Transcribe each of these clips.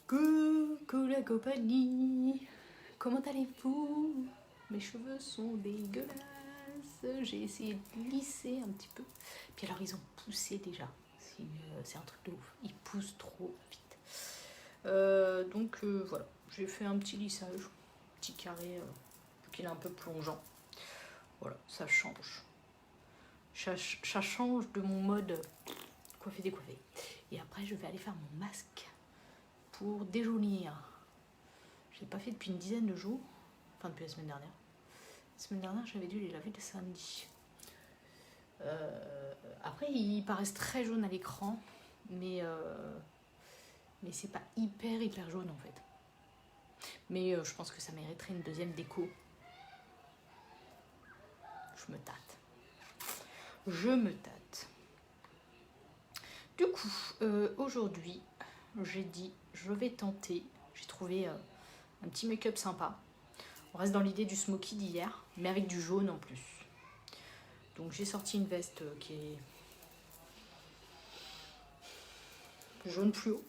Coucou la compagnie, comment allez-vous? Mes cheveux sont dégueulasses, j'ai essayé de lisser un petit peu. Puis alors ils ont poussé déjà, c'est un truc de ouf, ils poussent trop vite. Donc voilà, j'ai fait un petit lissage, petit carré, qu'il est un peu plongeant. Voilà, ça change. Ça change de mon mode coiffé décoiffé. Et après je vais aller faire mon masque pour déjaunir. Je l'ai pas fait depuis une dizaine de jours, enfin depuis la semaine dernière. La semaine dernière, j'avais dû les laver le samedi. Après, ils paraissent très jaunes à l'écran, mais c'est pas hyper jaune en fait. Mais je pense que ça mériterait une deuxième déco. Je me tâte. Du coup, aujourd'hui, j'ai dit, je vais tenter. J'ai trouvé un petit make-up sympa. On reste dans l'idée du smoky d'hier, mais avec du jaune en plus. Donc j'ai sorti une veste qui est jaune fluo,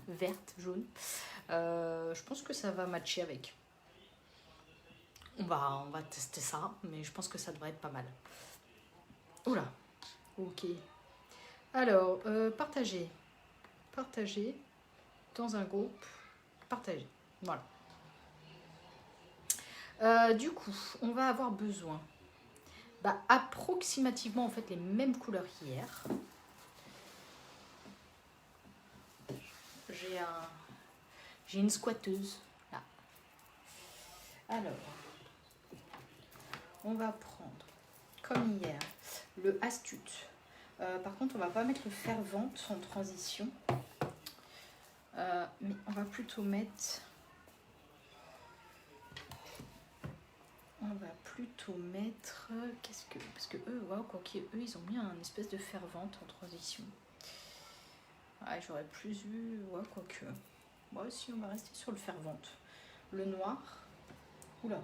verte, jaune. Je pense que ça va matcher avec. On va tester ça, mais je pense que ça devrait être pas mal. Oula, ok. Alors, partager dans un groupe, partager. Voilà. Du coup, on va avoir besoin approximativement en fait les mêmes couleurs qu'hier. J'ai une squatteuse là. Alors, on va prendre comme hier le astute. Par contre, on va pas mettre le fervente en transition, mais on va plutôt mettre. Qu'est-ce que. Parce que eux, wow, quoi qu'eux, ils ont mis un espèce de fervente en transition. Ouais, j'aurais plus vu. Ouais, quoi que. Moi aussi, on va rester sur le fervente. Le noir. Oula.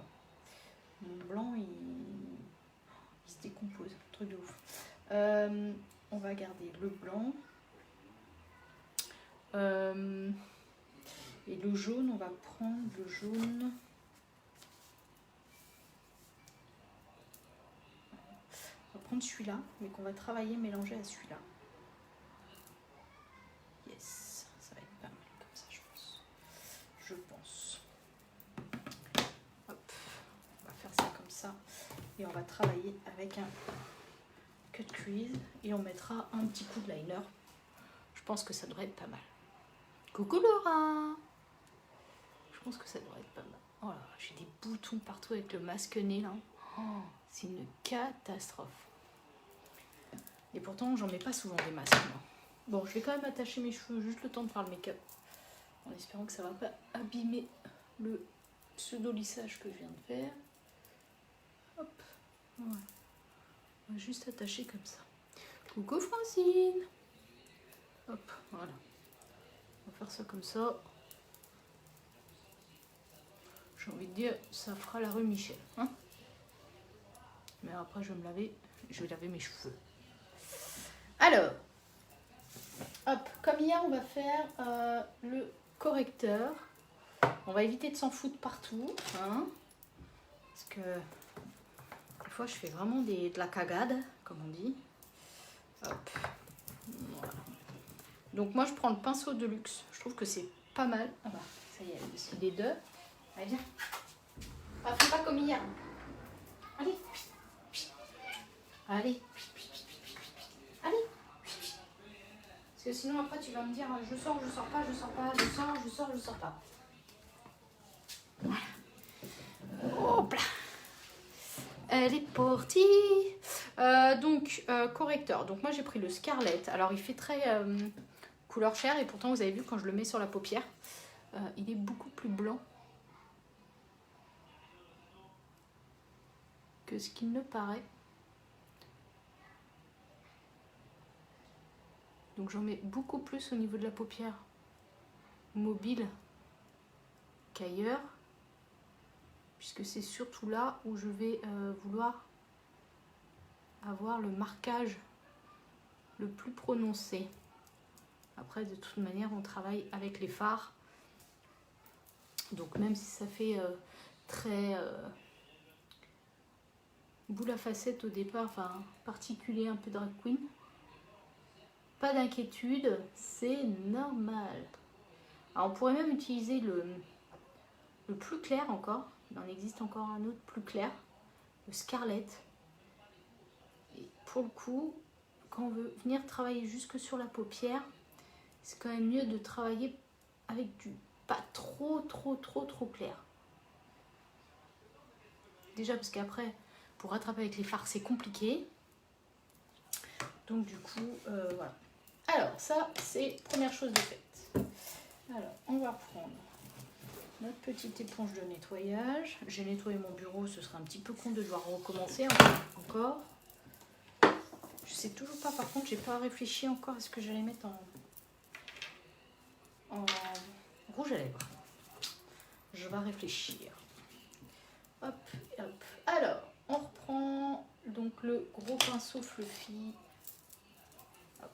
Mon blanc, il se décompose. Truc de ouf. On va garder le blanc. Et le jaune, on va prendre le jaune. On va prendre celui-là, mais qu'on va travailler, mélanger à celui-là. Yes, ça va être pas mal comme ça, je pense. Hop, on va faire ça comme ça. Et on va travailler avec un cut crease. Et on mettra un petit coup de liner. Je pense que ça devrait être pas mal. Coucou Laura! Je pense que ça devrait être pas mal. Oh là, j'ai des boutons partout avec le masque nez là. Oh, c'est une catastrophe. Et pourtant, j'en mets pas souvent des masques. Moi. Bon, je vais quand même attacher mes cheveux, juste le temps de faire le make-up. En espérant que ça va pas abîmer le pseudo-lissage que je viens de faire. Hop, voilà. On va juste attacher comme ça. Coucou Francine! Hop, voilà. On va faire ça comme ça. J'ai envie de dire, ça fera la rue Michel. Hein, mais après, je vais laver mes cheveux. Alors, hop, comme hier, on va faire le correcteur. On va éviter de s'en foutre partout. Hein, parce que des fois, je fais vraiment de la cagade, comme on dit. Hop, voilà. Donc moi, je prends le pinceau de luxe. Je trouve que c'est pas mal. Ah bah, ça y est, elle a décidé de... Allez, viens. Fais pas comme hier. Allez. Allez. Allez. Parce que sinon, après, tu vas me dire, je sors pas, je sors pas. Voilà. Hop là. Elle est partie. Donc, correcteur. Donc moi, j'ai pris le Scarlett. Alors, il fait très couleur chair. Et pourtant, vous avez vu, quand je le mets sur la paupière, il est beaucoup plus blanc que ce qu'il ne paraît. Donc j'en mets beaucoup plus au niveau de la paupière mobile qu'ailleurs, puisque c'est surtout là où je vais vouloir avoir le marquage le plus prononcé. Après, de toute manière, on travaille avec les fards. Donc même si ça fait très boule à facettes au départ, enfin particulier, un peu drag queen, pas d'inquiétude, c'est normal. Alors on pourrait même utiliser le plus clair encore. Il en existe encore un autre plus clair, le Scarlet. Et pour le coup, quand on veut venir travailler jusque sur la paupière, c'est quand même mieux de travailler avec du pas trop clair. Déjà parce qu'après, pour rattraper avec les fards, c'est compliqué. Donc du coup, voilà. Alors ça, c'est première chose de faite. Alors, on va reprendre notre petite éponge de nettoyage. J'ai nettoyé mon bureau, ce serait un petit peu con de devoir recommencer encore. Je sais toujours pas, par contre, j'ai pas réfléchi encore à ce que j'allais mettre en rouge à lèvres. Je vais réfléchir. Hop, hop. Alors, on reprend donc le gros pinceau fluffy. Hop.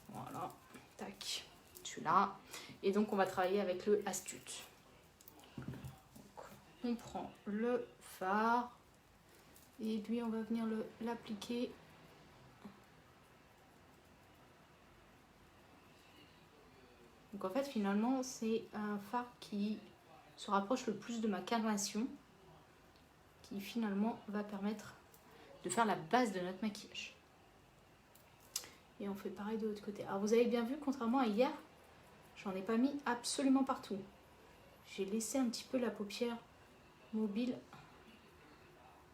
Voilà. Tac. Celui-là. Et donc, on va travailler avec le Astute. Donc, on prend le fard. Et lui, on va venir l'appliquer. Donc, en fait, finalement, c'est un fard qui se rapproche le plus de ma carnation, qui finalement va permettre de faire la base de notre maquillage. Et on fait pareil de l'autre côté. Alors vous avez bien vu, contrairement à hier, j'en ai pas mis absolument partout. J'ai laissé un petit peu la paupière mobile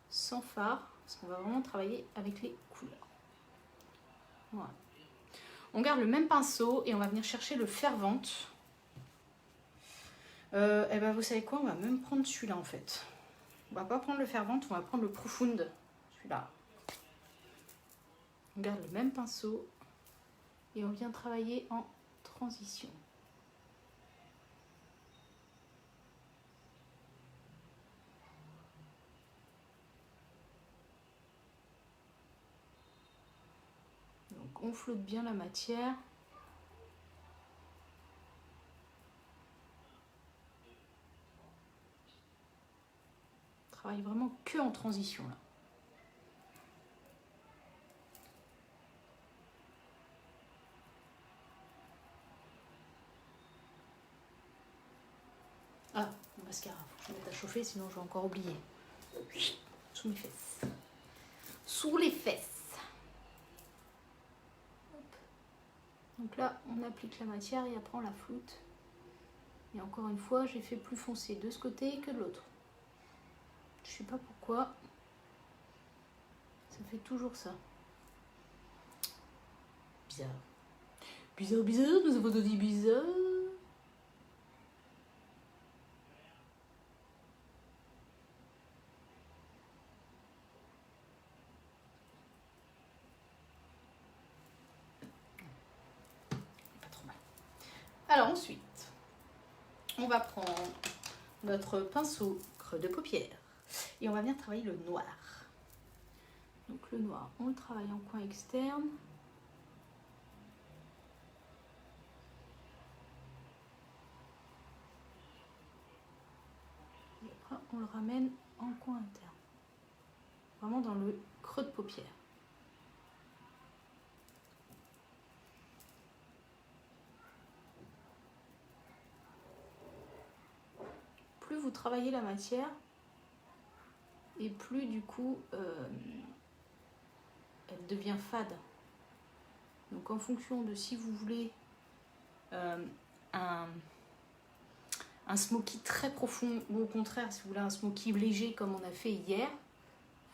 sans fard, parce qu'on va vraiment travailler avec les couleurs. Voilà. On garde le même pinceau et on va venir chercher le Fervente. Et ben vous savez quoi, on va même prendre celui-là en fait. On va pas prendre le Fervente, on va prendre le Profound, celui-là. On garde le même pinceau et on vient travailler en transition. Donc on flotte bien la matière. On travaille vraiment que en transition là. Ah, mon mascara, faut que je le mette à chauffer, sinon je vais encore oublier. Sous mes fesses. Sous les fesses. Hop. Donc là, on applique la matière et après on la floute. Et encore une fois, j'ai fait plus foncé de ce côté que de l'autre. Je sais pas pourquoi. Ça fait toujours ça. Bizarre. Bizarre, bizarre, nous avons dit bizarre. Pas trop mal. Alors ensuite, on va prendre notre pinceau creux de paupière et on va venir travailler le noir. Donc le noir, on le travaille en coin externe. Et après, on le ramène en coin interne. Vraiment dans le creux de paupière. Plus vous travaillez la matière, et plus du coup elle devient fade. Donc en fonction de si vous voulez un smoky très profond ou au contraire si vous voulez un smoky léger comme on a fait hier,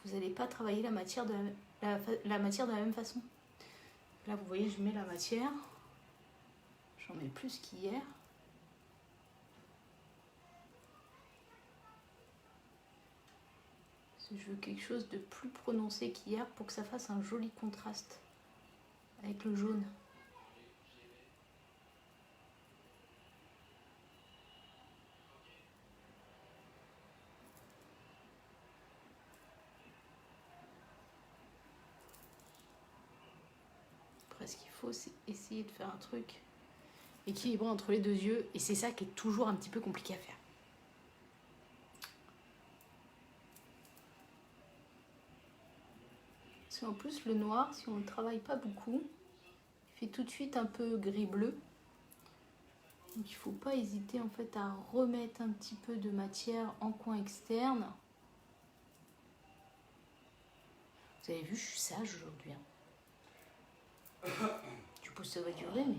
vous n'allez pas travailler la matière de la matière de la même façon. Là vous voyez, je mets la matière, j'en mets plus qu'hier. Je veux quelque chose de plus prononcé qu'hier pour que ça fasse un joli contraste avec le jaune. Après, ce qu'il faut essayer de faire un truc équilibré entre les deux yeux. Et c'est ça qui est toujours un petit peu compliqué à faire. Parce qu'en plus, le noir, si on ne travaille pas beaucoup, il fait tout de suite un peu gris-bleu. Donc il ne faut pas hésiter en fait à remettre un petit peu de matière en coin externe. Vous avez vu, je suis sage aujourd'hui. Je suppose que ça va durer, mais...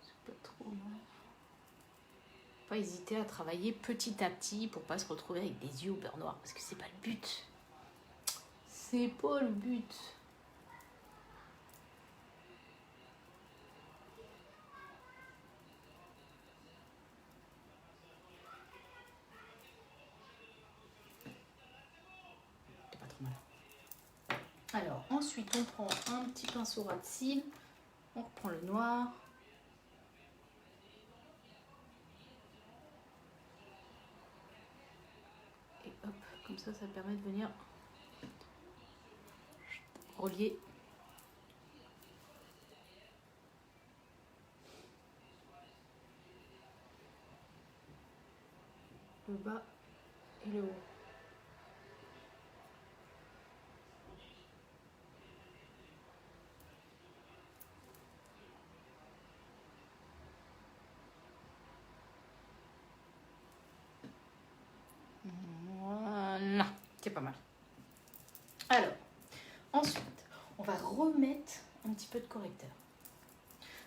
c'est pas trop mal. Pas hésiter à travailler petit à petit pour pas se retrouver avec des yeux au beurre noir. Parce que c'est pas le but. C'est pas le but. C'est pas trop mal. Alors, ensuite, on prend un petit pinceau ras de cils. On reprend le noir. Et hop, comme ça permet de venir relier le bas et le haut. Voilà, c'est pas mal. Alors, ensuite, on va remettre un petit peu de correcteur.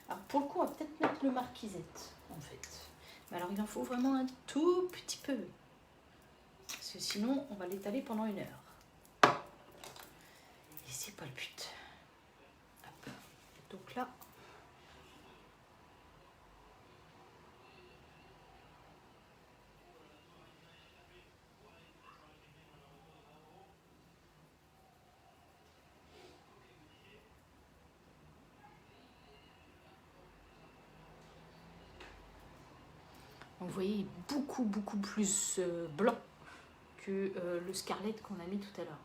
Alors pour le coup, on va peut-être mettre le marquisette, en fait. Mais alors il en faut vraiment un tout petit peu. Parce que sinon, on va l'étaler pendant 1 heure. Et c'est pas le but. Hop. Donc là... Donc, vous voyez, il est beaucoup plus blanc que le Scarlet qu'on a mis tout à l'heure.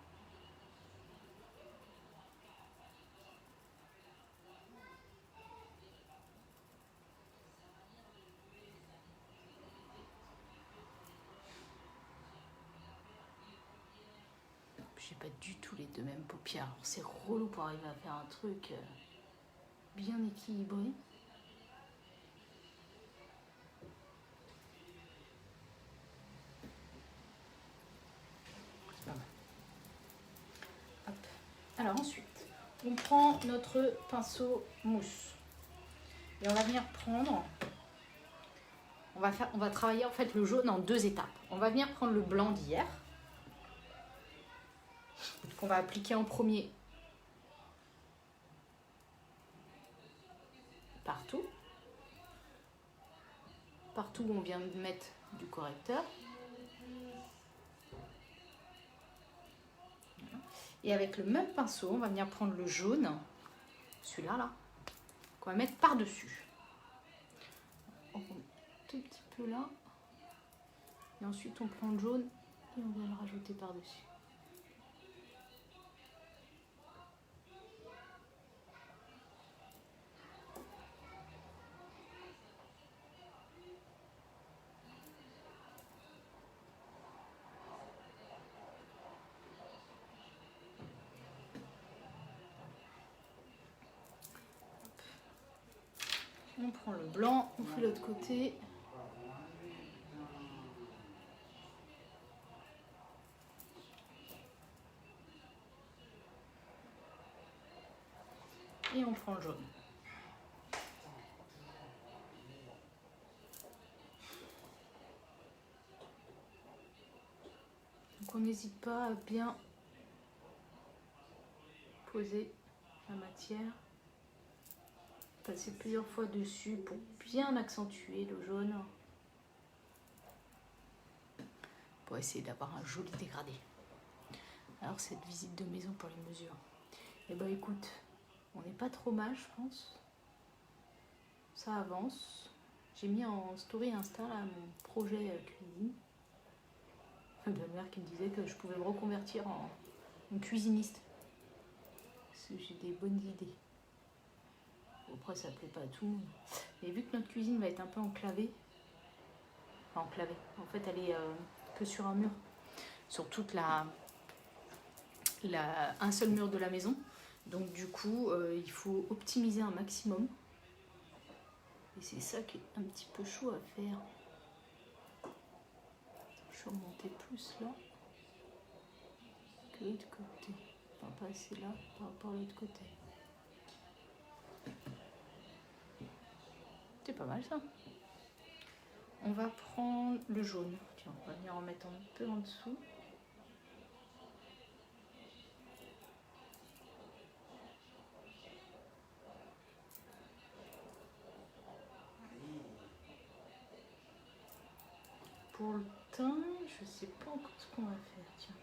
J'ai pas du tout les deux mêmes paupières. C'est relou pour arriver à faire un truc bien équilibré. C'est pas mal. Hop. Alors ensuite, on prend notre pinceau mousse. Et on va venir prendre... On va travailler en fait le jaune en 2 étapes. On va venir prendre le blanc d'hier. Qu'on va appliquer en premier partout où on vient de mettre du correcteur. Et avec le même pinceau, on va venir prendre le jaune, celui-là, là, qu'on va mettre par-dessus. On met un tout petit peu là. Et ensuite, on prend le jaune et on vient le rajouter par-dessus. On prend le blanc, on fait l'autre côté. Et on prend le jaune. Donc on n'hésite pas à bien poser la matière. Passer plusieurs fois dessus pour bien accentuer le jaune. Pour essayer d'avoir un joli dégradé. Alors cette visite de maison pour les mesures. Et ben écoute, on n'est pas trop mal je pense. Ça avance. J'ai mis en story Insta là, mon projet cuisine. Ma mère qui me disait que je pouvais me reconvertir en cuisiniste. Parce que j'ai des bonnes idées. Après, ça plaît pas à tout le monde. Et vu que notre cuisine va être un peu enclavée, enfin enclavée, en fait, elle est que sur un mur, sur toute un seul mur de la maison. Donc du coup, il faut optimiser un maximum. Et c'est ça qui est un petit peu chaud à faire. Je vais remonter plus là que l'autre côté. Enfin, pas assez là par rapport à l'autre côté. C'est pas mal ça. On va prendre le jaune. Tiens, on va venir en mettre un peu en dessous. Pour le teint, je sais pas encore ce qu'on va faire. Tiens,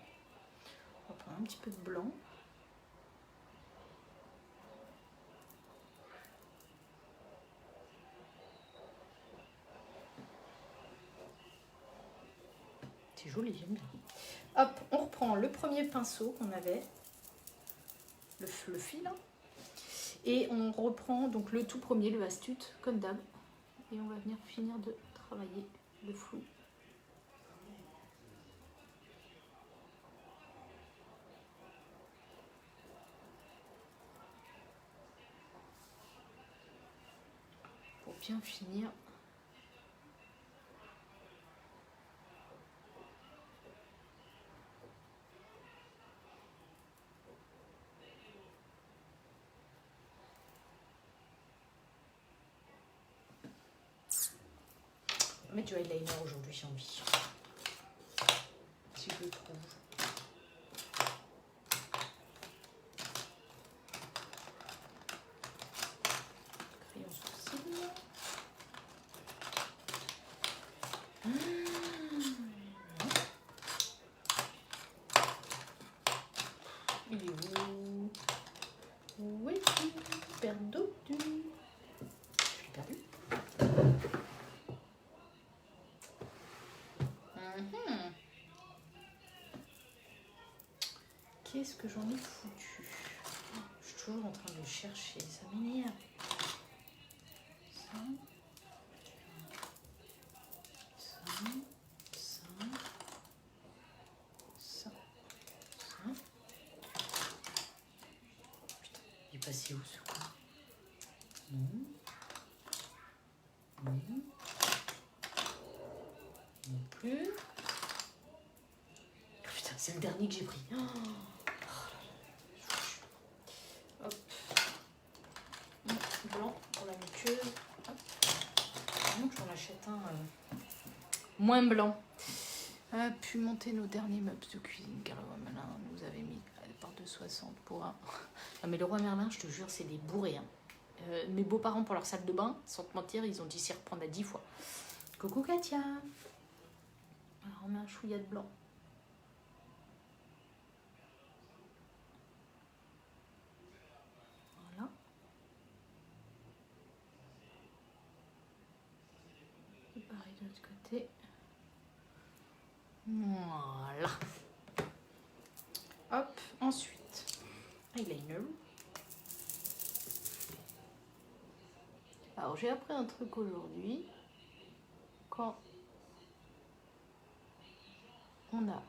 on va prendre un petit peu de blanc. C'est joli, j'aime bien. Hop, on reprend le premier pinceau qu'on avait, le fil, hein, et on reprend donc le tout premier, le astute, comme d'hab, et on va venir finir de travailler le flou. Pour bien finir. On va mettre du eyeliner aujourd'hui, j'ai envie. Si je le trouve. Crayon sourcil. Il est où? Où est-il? Perdu. Je l'ai perdu. Qu'est-ce que j'en ai foutu? Je suis toujours en train de le chercher, ça m'énerve. Ça. Il est passé où ce coup? Non. Non. Non plus. Putain, c'est le dernier que j'ai pris. Oh. Hop. Blanc pour la muqueuse. Hop. Donc j'en achète un moins blanc. On a pu monter nos derniers meubles de cuisine car le roi Merlin nous avait mis à la part de 60 pour un. Non mais le roi Merlin, je te jure, c'est des bourrés. Hein. Mes beaux-parents pour leur salle de bain, sans te mentir, ils ont dû s'y reprendre à 10 fois. Coucou Katia. Alors on met un chouïa de blanc. Voilà. Et pareil de l'autre côté. Voilà. Hop, ensuite, eyeliner. Alors j'ai appris un truc aujourd'hui. Quand on a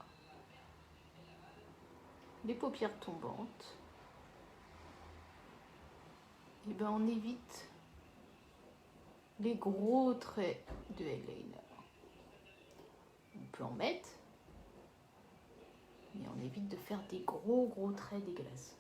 les paupières tombantes, et ben on évite les gros traits de eyeliner. On peut en mettre, mais on évite de faire des gros traits dégueulasses.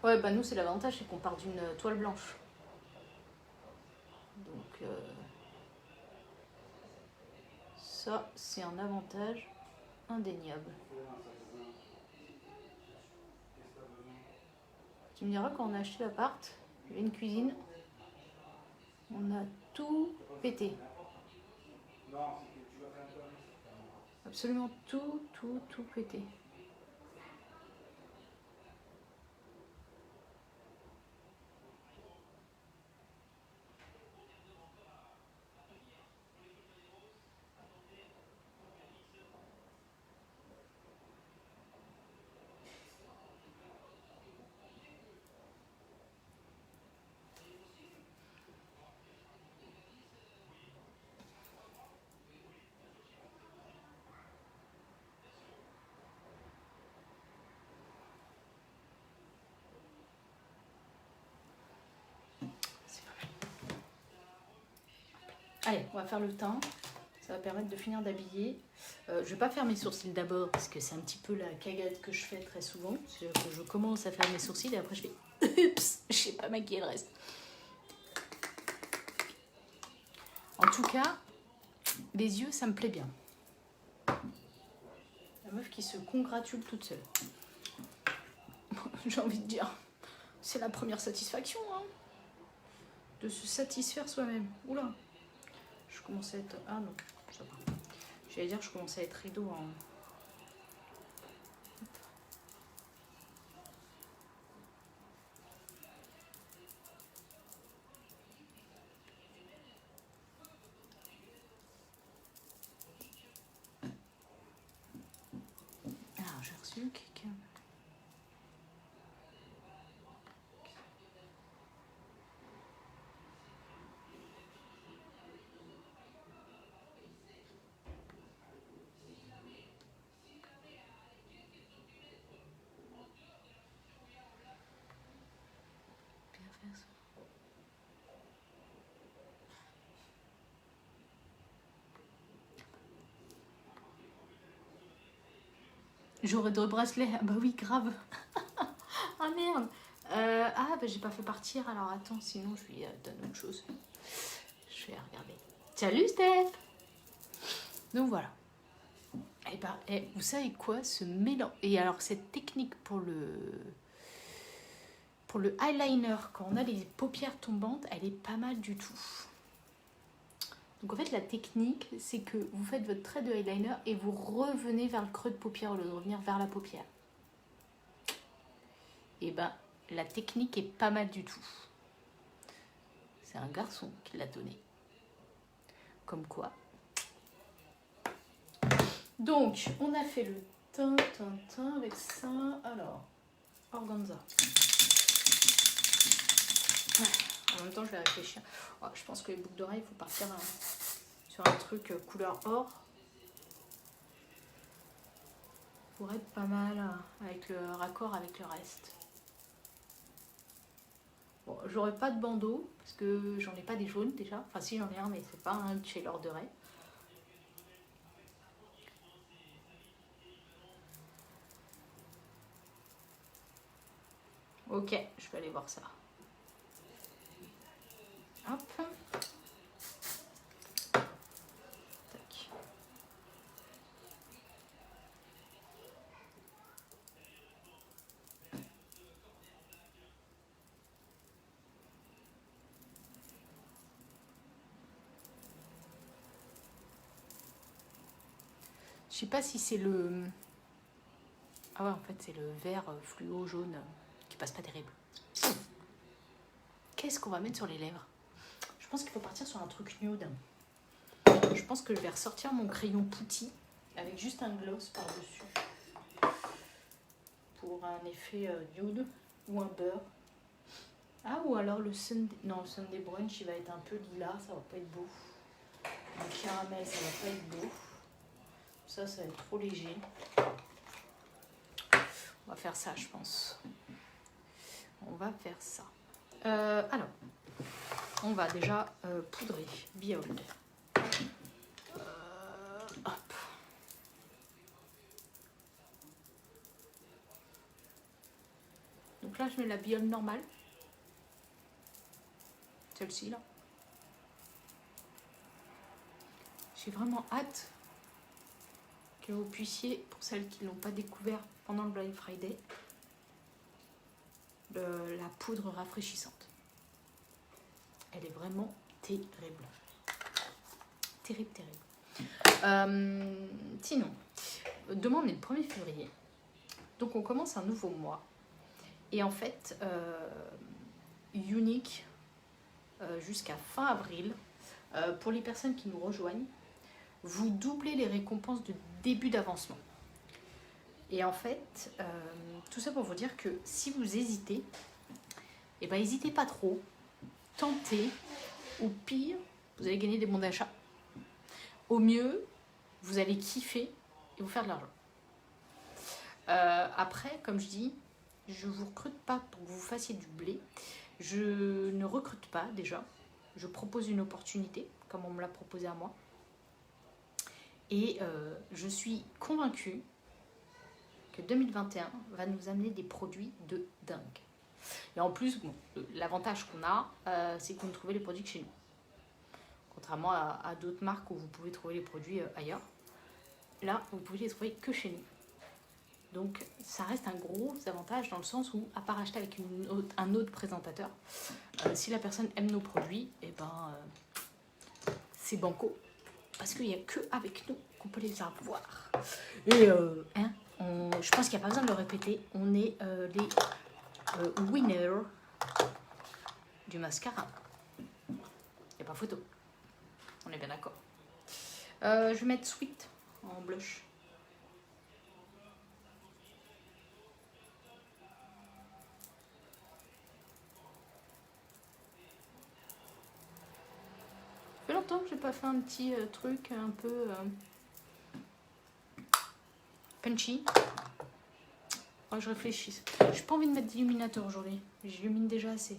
Ouais, bah nous, c'est l'avantage, c'est qu'on part d'une toile blanche. Donc, ça, ça, c'est un avantage indéniable. Tu me diras, quand on a acheté l'appart, il y avait une cuisine, on a tout pété. Absolument tout pété. Allez, on va faire le teint. Ça va permettre de finir d'habiller. Je vais pas faire mes sourcils d'abord parce que c'est un petit peu la cagade que je fais très souvent. Que je commence à faire mes sourcils et après je fais oups, je sais pas maquiller le reste. En tout cas, les yeux, ça me plaît bien. La meuf qui se congratule toute seule. J'ai envie de dire, c'est la première satisfaction, hein, de se satisfaire soi-même. Oula. Je commençais à être... Ah non, ça va. J'allais dire, je commençais à être rideau en... Alors, j'ai reçu quelqu'un... J'aurais 2 bracelets. Ah bah oui, grave. Ah merde. Ah bah j'ai pas fait partir. Alors attends, sinon je lui donne autre chose. Je vais regarder. Salut Steph. Donc voilà. Et bah, vous savez quoi, ce mélange... Et alors cette technique pour le eyeliner, quand on a les paupières tombantes, elle est pas mal du tout. Donc en fait la technique, c'est que vous faites votre trait de eyeliner et vous revenez vers le creux de paupière au lieu de revenir vers la paupière. Et ben la technique est pas mal du tout. C'est un garçon qui l'a donné. Comme quoi. Donc on a fait le teint avec ça. Alors, organza. Ouais, en même temps je vais réfléchir. Oh, je pense que les boucles d'oreilles, il faut partir sur un truc couleur or. Pour être pas mal avec le raccord avec le reste. Bon, j'aurai pas de bandeau parce que j'en ai pas des jaunes déjà. Enfin si, j'en ai un, mais c'est pas un de chez Lord de Ray. Ok, je vais aller voir ça. Hop. Tac. Je sais pas si c'est le... Ah ouais, en fait, c'est le vert fluo jaune qui passe pas terrible. Qu'est-ce qu'on va mettre sur les lèvres? Je pense qu'il faut partir sur un truc nude. Je pense que je vais ressortir mon crayon Putty avec juste un gloss par-dessus. Pour un effet nude ou un beurre. Ah, ou alors le Sunday... Non, le Sunday Brunch, il va être un peu lilas, ça va pas être beau. Le caramel, ça va pas être beau. Ça va être trop léger. On va faire ça, je pense. On va faire ça. Alors, on va déjà poudrer Behold. Hop. Donc là, je mets la Behold normale. Celle-ci, là. J'ai vraiment hâte que vous puissiez, pour celles qui ne l'ont pas découvert pendant le Black Friday, la poudre rafraîchissante. Elle est vraiment terrible. Terrible, terrible. Sinon, demain on est le 1er février. Donc on commence un nouveau mois. Et en fait, Unique, jusqu'à fin avril, pour les personnes qui nous rejoignent, vous doublez les récompenses de début d'avancement. Et en fait, tout ça pour vous dire que si vous hésitez, eh ben, n'hésitez pas trop, tentez, au pire, vous allez gagner des bons d'achat. Au mieux, vous allez kiffer et vous faire de l'argent. Après, comme je dis, je ne vous recrute pas pour que vous fassiez du blé. Je ne recrute pas déjà. Je propose une opportunité, comme on me l'a proposé à moi. Et je suis convaincue que 2021 va nous amener des produits de dingue. Et en plus, bon, l'avantage qu'on a, c'est qu'on trouve les produits que chez nous. Contrairement à d'autres marques où vous pouvez trouver les produits ailleurs. Là, vous pouvez les trouver que chez nous. Donc, ça reste un gros avantage dans le sens où, à part acheter avec un autre présentateur, si la personne aime nos produits, eh ben, c'est banco. Parce qu'il n'y a que avec nous qu'on peut les avoir. Et je pense qu'il n'y a pas besoin de le répéter. On est les winners du mascara. Il n'y a pas photo. On est bien d'accord. Je vais mettre Sweet en blush. Ça fait longtemps que j'ai pas fait un petit truc un peu punchy. Oh, je réfléchis. J'ai pas envie de mettre d'illuminateur aujourd'hui. J'illumine déjà assez.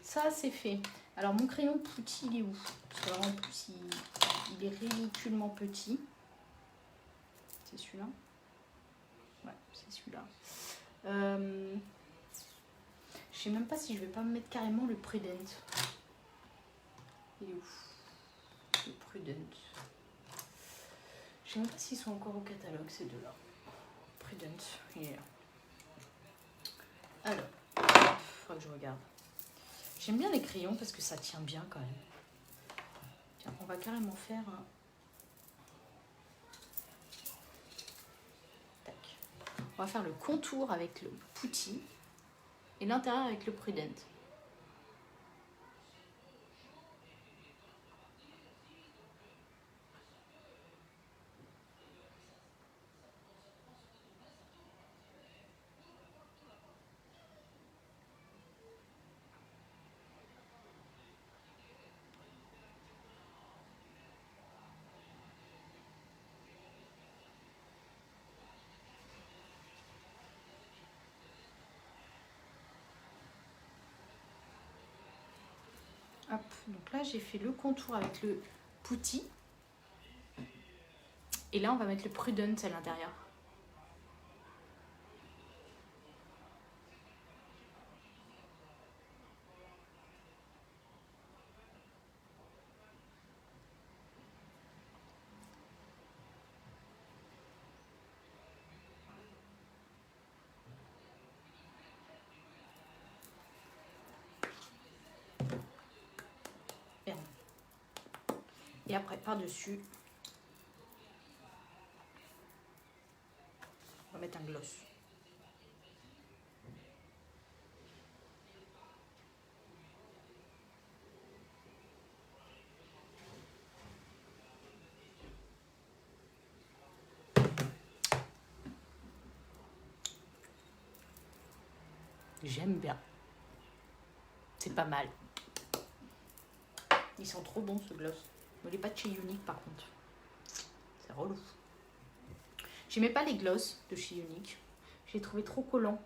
Ça, c'est fait. Alors, mon crayon Putty, il est où? Parce que alors, en plus, il est ridiculement petit. C'est celui-là? Ouais, c'est celui-là. Je sais même pas si je vais pas me mettre carrément le Prudent. Il est où? Le Prudent. Je sais même pas s'ils sont encore au catalogue, ces deux-là. Prudent, il est là. Alors, faudra que je regarde. J'aime bien les crayons parce que ça tient bien quand même. Tiens, on va carrément faire un... Tac. On va faire le contour avec le Putty et l'intérieur avec le Prudent. Hop, donc là j'ai fait le contour avec le Putty. Et là on va mettre le Prudent à l'intérieur. Et après par-dessus, on va mettre un gloss. J'aime bien. C'est pas mal. Ils sont trop bons ce gloss. Mais il n'est pas de chez Unique par contre. C'est relou. J'aimais pas les gloss de chez Unique. Je les trouvais trop collants.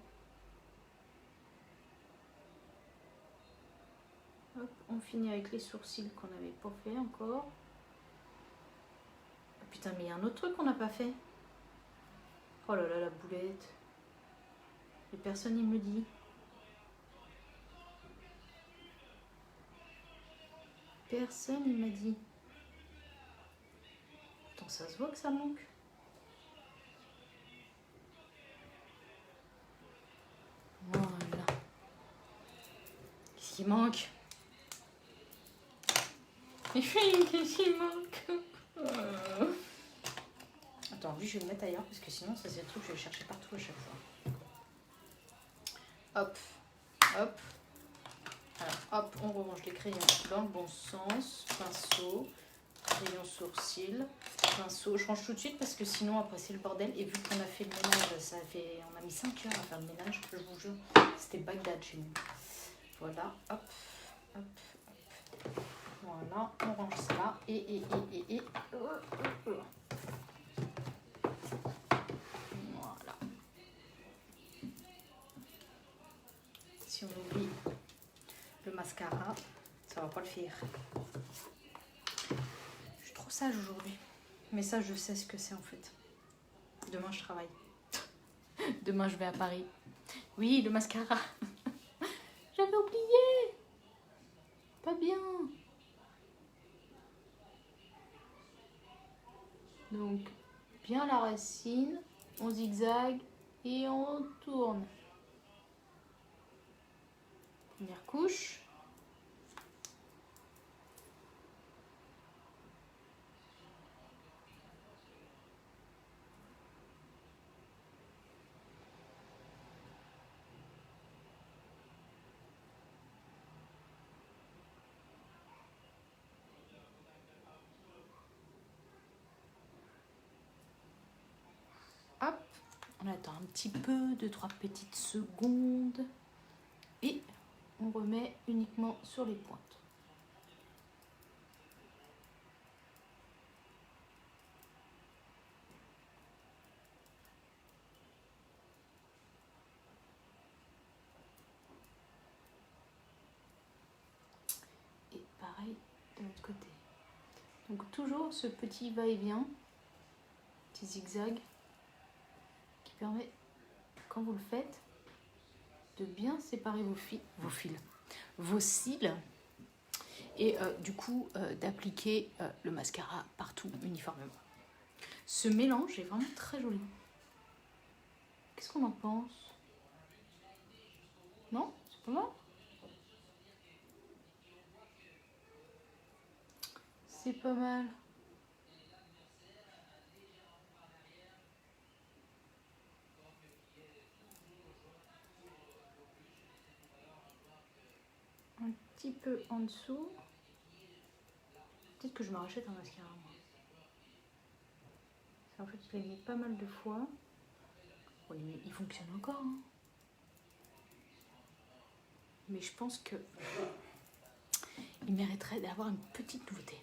Hop, on finit avec les sourcils qu'on n'avait pas fait encore. Ah, putain, mais il y a un autre truc qu'on n'a pas fait. Oh là là, la boulette. Et personne il me dit. Personne il m'a dit. ça se voit que ça manque. Voilà. Qu'est-ce qui manque? Qu'est-ce qui manque? Attends, lui, je vais le mettre ailleurs parce que sinon, ça c'est le truc que je vais le chercher partout à chaque fois. Hop, hop. Alors, hop, on rerange les crayons dans le bon sens. Pinceau, crayon sourcil, pinceau. Je range tout de suite parce que sinon, après, c'est le bordel. Et vu qu'on a fait le ménage, on a mis 5 heures à faire le ménage, je vous jure. C'était Bagdad chez nous. Voilà, hop, hop, hop. Voilà, on range ça. Voilà. Si on oublie le mascara, ça va pas le faire. Je suis trop sage aujourd'hui. Mais ça, je sais ce que c'est en fait. Demain, je travaille. Demain, je vais à Paris. Oui, le mascara. J'avais oublié. Pas bien. Donc, bien la racine. On zigzague et on tourne. Première couche. Hop, on attend un petit peu, 2-3 petites secondes. Et on remet uniquement sur les pointes. Et pareil de l'autre côté. Donc toujours ce petit va-et-vient, petit zigzag, qui permet, quand vous le faites, de bien séparer vos cils, et du coup d'appliquer le mascara partout uniformément. Ce mélange est vraiment très joli. Qu'est-ce qu'on en pense? Non? C'est pas mal? C'est pas mal. Un petit peu en dessous. Peut-être que je me rachète un mascara. En fait, je l'ai mis pas mal de fois. Bon, il fonctionne encore. Hein. Mais je pense que il mériterait d'avoir une petite nouveauté.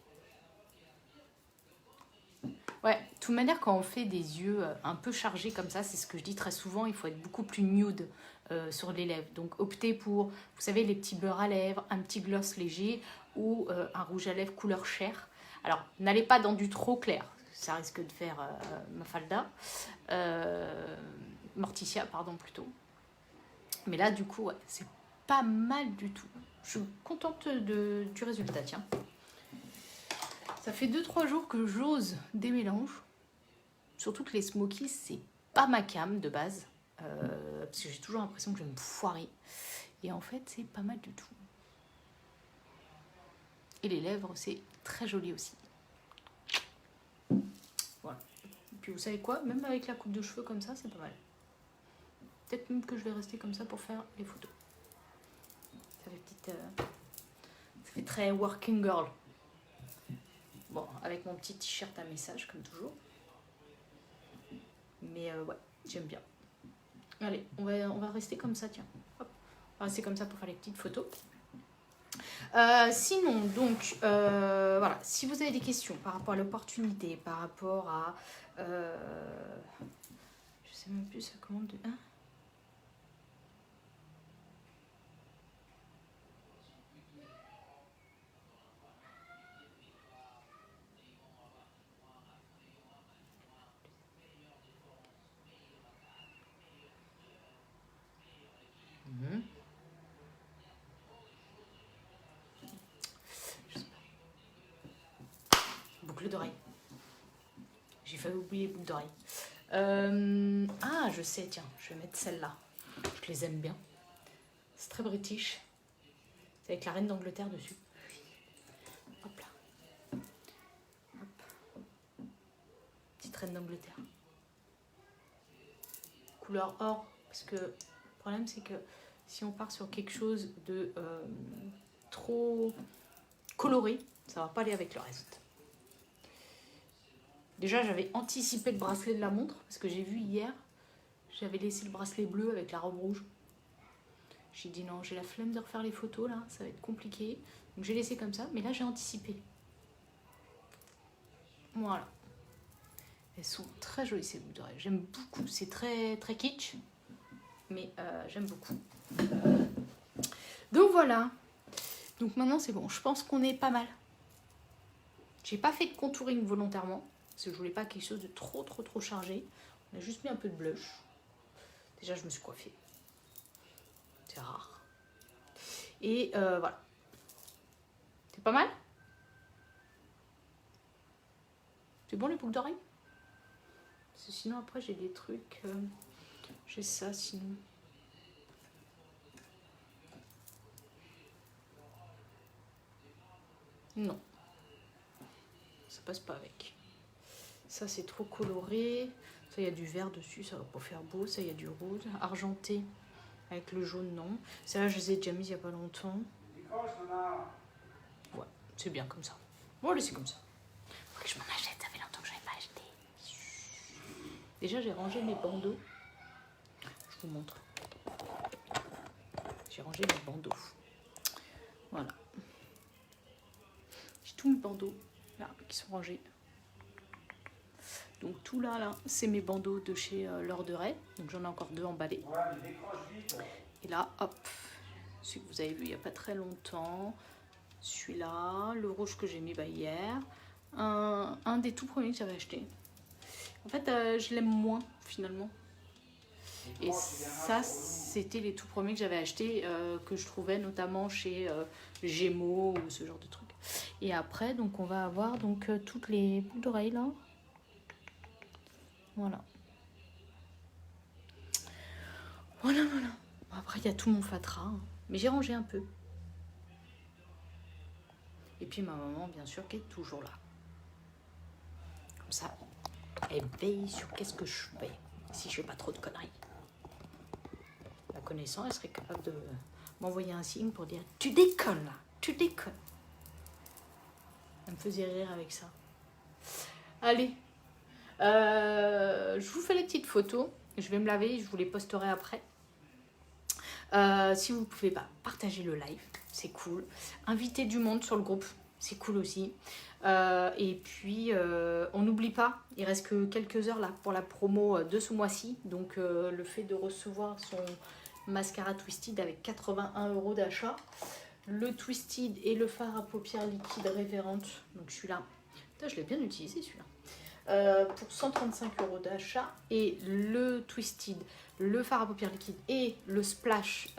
Ouais, de toute manière, quand on fait des yeux un peu chargés comme ça, c'est ce que je dis très souvent, il faut être beaucoup plus nude sur les lèvres. Donc optez pour, vous savez, les petits beurres à lèvres, un petit gloss léger ou un rouge à lèvres couleur chair. Alors, n'allez pas dans du trop clair, ça risque de faire Mafalda. Morticia, pardon, plutôt. Mais là, du coup, ouais, c'est pas mal du tout. Je suis contente du résultat, tiens. Ça fait 2-3 jours que j'ose des mélanges. Surtout que les smokies, c'est pas ma came de base. Parce que j'ai toujours l'impression que je vais me foirer. Et en fait, c'est pas mal du tout. Et les lèvres, c'est très joli aussi. Voilà. Et puis vous savez quoi? Même avec la coupe de cheveux comme ça, c'est pas mal. Peut-être même que je vais rester comme ça pour faire les photos. Ça fait petite... ça fait très working girl. Bon, avec mon petit t-shirt à message, comme toujours. Mais ouais, j'aime bien. Allez, on va rester comme ça, tiens. Hop. On va rester comme ça pour faire les petites photos. Sinon, donc, voilà, si vous avez des questions par rapport à l'opportunité, par rapport à... je sais même plus, ça commande de... Hein, boucle d'oreille. J'ai failli oublier les boucles d'oreilles. Ah, je sais, tiens, je vais mettre celle-là. Je les aime bien. C'est très british. C'est avec la reine d'Angleterre dessus. Hop là. Hop. Petite reine d'Angleterre. Couleur or. Parce que le problème, c'est que si on part sur quelque chose de trop coloré, ça va pas aller avec le reste. Déjà, j'avais anticipé le bracelet de la montre, parce que j'ai vu hier, j'avais laissé le bracelet bleu avec la robe rouge. J'ai dit non, j'ai la flemme de refaire les photos, là, ça va être compliqué. Donc j'ai laissé comme ça, mais là, j'ai anticipé. Voilà. Elles sont très jolies, ces boucles d'oreilles. J'aime beaucoup, c'est très, très kitsch, mais j'aime beaucoup. Donc voilà. Donc maintenant, c'est bon, je pense qu'on est pas mal. J'ai pas fait de contouring volontairement. Parce que je voulais pas quelque chose de trop chargé. On a juste mis un peu de blush. Déjà, je me suis coiffée. C'est rare. Et voilà. C'est pas mal? C'est bon les boucles d'oreilles? Parce que sinon, après, j'ai des trucs. J'ai ça, sinon. Non. Ça passe pas avec. Ça, c'est trop coloré. Ça, il y a du vert dessus, ça va pas faire beau. Ça, il y a du rose. Argenté avec le jaune, non. Ça, là, je les ai déjà mis il y a pas longtemps. Ouais, c'est bien comme ça. Bon, allez, c'est comme ça. Faut que je m'en achète. Ça fait longtemps que je n'avais pas acheté. Déjà, j'ai rangé mes bandeaux. Je vous montre. J'ai rangé mes bandeaux. Voilà. J'ai tous mes bandeaux, là, qui sont rangés. Donc tout là, c'est mes bandeaux de chez L'Or de Ray. Donc j'en ai encore 2 emballés. Et là, hop, celui que vous avez vu il n'y a pas très longtemps. Celui-là, le rouge que j'ai mis hier. Un des tout premiers que j'avais acheté. En fait, je l'aime moins finalement. Et ça, c'était les tout premiers que j'avais achetés, que je trouvais notamment chez Gémeaux ou ce genre de trucs. Et après, donc on va avoir donc toutes les boucles d'oreilles là. Voilà. Voilà. Après, il y a tout mon fatras. Hein. Mais j'ai rangé un peu. Et puis ma maman, bien sûr, qui est toujours là. Comme ça, elle veille sur qu'est-ce que je fais. Si je fais pas trop de conneries. La connaissant, elle serait capable de m'envoyer un signe pour dire « Tu déconnes là, tu déconnes ». Elle me faisait rire avec ça. Allez. Je vous fais les petites photos. Je vais me laver, je vous les posterai après. Si vous ne pouvez pas, partagez le live, c'est cool. Invitez du monde sur le groupe, c'est cool aussi. Et puis, on n'oublie pas, il reste que quelques heures là pour la promo de ce mois-ci. Donc, le fait de recevoir son mascara Twisted avec 81 € d'achat. Le Twisted et le fard à paupières liquide révérente. Donc, celui-là, je l'ai bien utilisé celui-là. Pour 135 € d'achat. Et le Twisted, le fard à paupières liquide et le splash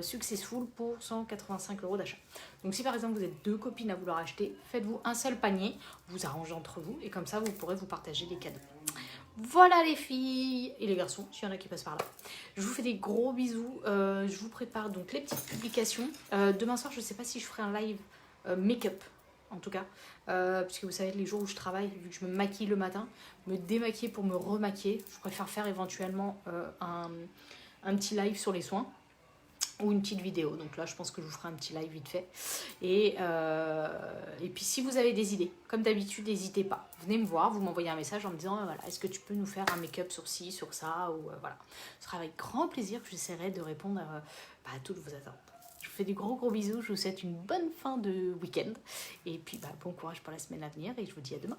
Successful pour 185 € d'achat. Donc si par exemple vous êtes 2 copines à vouloir acheter, faites-vous un seul panier, vous arrangez entre vous et comme ça vous pourrez vous partager des cadeaux. Voilà les filles et les garçons, s'il y en a qui passent par là. Je vous fais des gros bisous, je vous prépare donc les petites publications. Demain soir je ne sais pas si je ferai un live make-up. En tout cas, puisque vous savez, les jours où je travaille, vu que je me maquille le matin, me démaquiller pour me remaquiller, je préfère faire éventuellement un petit live sur les soins ou une petite vidéo. Donc là, je pense que je vous ferai un petit live vite fait. Et puis, si vous avez des idées, comme d'habitude, n'hésitez pas. Venez me voir, vous m'envoyez un message en me disant, voilà, est-ce que tu peux nous faire un make-up sur ci, sur ça, ou voilà. Ce sera avec grand plaisir que j'essaierai de répondre à toutes vos attentes. Je vous fais des gros bisous, je vous souhaite une bonne fin de week-end et puis bon courage pour la semaine à venir et je vous dis à demain.